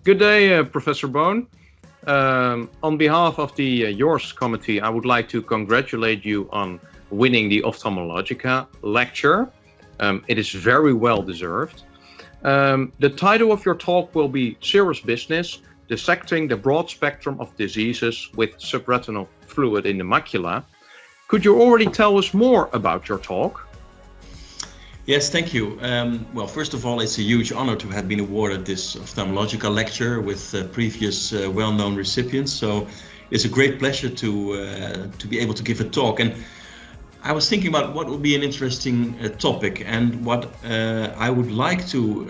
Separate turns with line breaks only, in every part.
Good day, Professor Boon. On behalf of the yours committee, I would like to congratulate you on winning the Ophthalmologica Lecture. It is very well deserved. The title of your talk will be Serious Business, Dissecting the Broad Spectrum of Diseases with Subretinal Fluid in the Macula. Could you already tell us more about your talk?
Yes, thank you. Well, first of all, it's a huge honor to have been awarded this Ophthalmologica Lecture with previous well-known recipients. So it's a great pleasure to be able to give a talk. And I was thinking about what would be an interesting topic, and what I would like to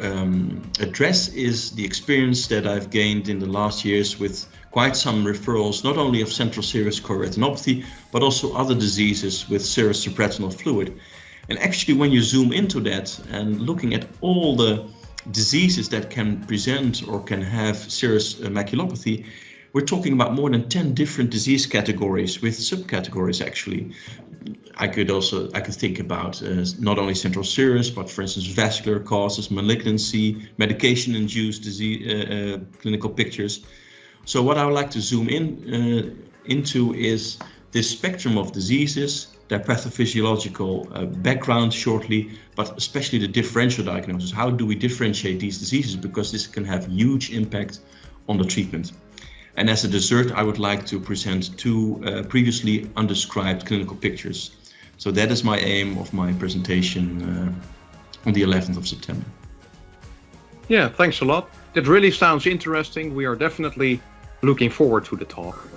address is the experience that I've gained in the last years with quite some referrals, not only of central serous chororetinopathy, but also other diseases with serous subretinal fluid. And actually, when you zoom into that and looking at all the diseases that can present or can have serous maculopathy, we're talking about more than 10 different disease categories with subcategories actually. I could think about not only central serous, but for instance, vascular causes, malignancy, medication-induced disease, clinical pictures. So what I would like to zoom into is this spectrum of diseases, their pathophysiological background shortly, but especially the differential diagnosis. How do we differentiate these diseases? Because this can have huge impact on the treatment. And as a dessert, I would like to present two previously undescribed clinical pictures. So that is my aim of my presentation on the 11th of September.
Yeah, thanks a lot. That really sounds interesting. We are definitely looking forward to the talk.